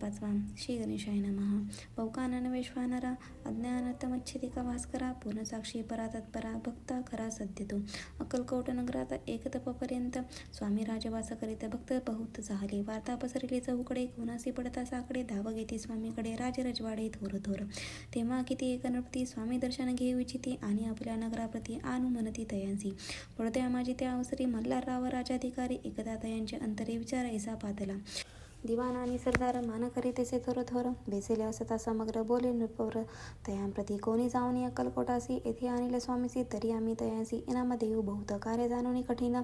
5. श्री गणेशाय नमः. पौकानन वैश्वानरा अज्ञानतमच्छिदिका भास्करा पूर्णसाक्षी परातत्परा भक्ता खरा सद्यतो. अक्कलकोट नगरात एकतपपर्यंत स्वामी राजवास करीत भक्त बहुत झाले. वार्ता पसरली चहूकडे कोणासी पडता साकडे धाव घेती स्वामीकडे राजरजवाडे थोर थोर. तेव्हा किती एक नृपती स्वामी दर्शन घेऊ इच्छिती आणि आपल्या नगराप्रती आणू म्हणती तयांसी. पडद्या माझी त्या अवसरी मल्हारराव राजाधिकारी एकदा तयांचे अंतरे विचार ऐसा पातला. दिवाण आणि सरदार मान करीतेसे थोर थोर. बेसेले असता समग्र बोले नृपवर तयांप्रती कोणी जाऊनी अक्कलकोटासी. येथे आणले स्वामीसी तरी आम्ही तयांसी इनाम देऊ बहुत. कार्य जाणूनी कठीण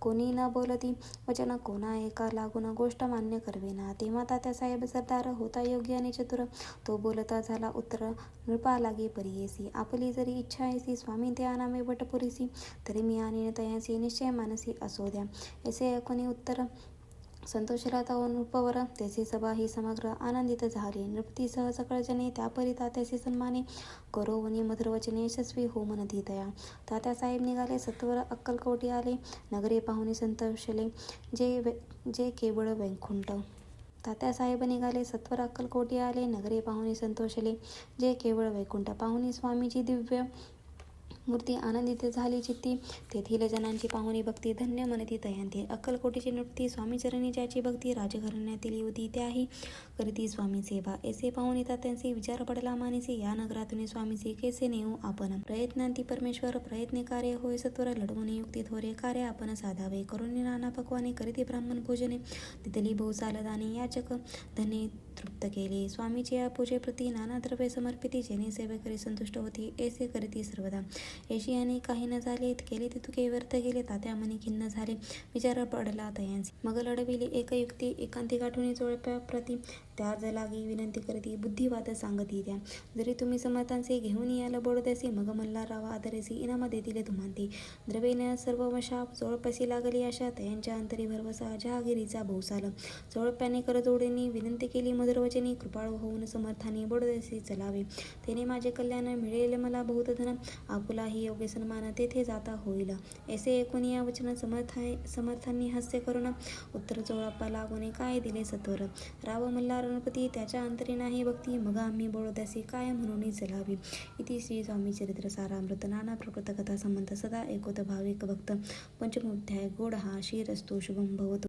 कोणी न बोलती वचन कोणा एका लागून गोष्ट मान्य करवेना. तेव्हा तात्यासाहेब सरदार होता योग्य आणि चतुर. तो बोलता झाला उत्तर नृपा लागे परियेसी. आपली जरी इच्छा ऐसी स्वामी ते आणावे वटपुरीसी. तरी मी आणीन तयांसी निश्चय मानसी असो द्या. ऐसे ऐकूनी उत्तर संतोषला तो नृपवर. त्याची सभा ही समग्र आनंदित झाली. नृपतीसह सकळ जने त्यापरी तात्यासी सन्माने करोवनी मधुर वचने यशस्वी हो म्हणती तया. तात्यासाहेब निघाले सत्वर अक्कलकोटी आले. नगरे पाहुणी संतोषले जे केवळ वैकुंठ. तात्यासाहेब निघाले सत्वर अक्कलकोटी आले. नगरे पाहुणी संतोषले जे केवळ वैकुंठ. पाहुणी स्वामीची दिव्य मूर्ती आनंदित झाली चित्ती. तेथील जनांची पाहुणी भक्ती धन्य म्हणती तयांती. अक्कलकोटीची नृपती स्वामीचरणी ज्याची भक्ती राजघराण्यातील युवती त्याही करीती स्वामी सेवा. ऐसे पाहुणी तात्यांसी विचार पडला मानिसी. या नगरातून स्वामीसी कैसे नेऊ आपण. प्रयत्नांती परमेश्वर प्रयत्ने कार्य होय सत्वर. लढवून युक्ती थोरे कार्य आपण साधावे. करुणी नाना पक्वाने करीती ब्राह्मण भोजने. तिथली बहुसाल दाने याचक धने तृप्त केले. स्वामीचे या पूजेप्रती नाना द्रव्ये समर्पिती. जेणे सेवेकरी संतुष्ट होती ऐसे करीती सर्वदा. ऐशी आणि काही न झाले केले ते तुके व्यर्थ गेले. तात्या मनी खिन्न झाले विचार पडला तयांसी. मग लढविली एक युक्ती एकांती गाठुनी जोडप्याप्रती. त्या लागी विनंती करीती बुद्धिवाद सांगती त्या. जरी तुम्ही समर्थांचे घेऊन याल बोडद्यासी. मग मल्हारराव आदरेसी इनाम देतील तुम्हांती. द्रव्येन सर्व वशा जोडप्यासी लागली आशा. तयांच्या अंतरी भरवसा जहागिरीचा बहुसाल. जोडप्याने करजोडीनी विनंती केली मधुर वचनी. कृपाळू होऊन समर्थांनी बोडद्यासी चलावे. तेने माझे कल्याण मिळेल मला बहुत धन. आपुलाही योग्य सन्मान तेथे जाता होईल. ऐसे ऐकून या वचन समर्थांनी हास्य करून उत्तर जोडप्पा लागून काय दिले सत्वर. राव मल्हार नृपती त्याच्या अंतरी नाही भक्ती. मग आम्ही बोडद्यासी काय म्हणून चलावे. इति श्री स्वामी चरित्र सारामृत नाना प्रकृत कथा संबंध सदा ऐकोत भाविक भक्त. पंचमोध्याय. गोड हा शीरस्तु शुभम भवतु.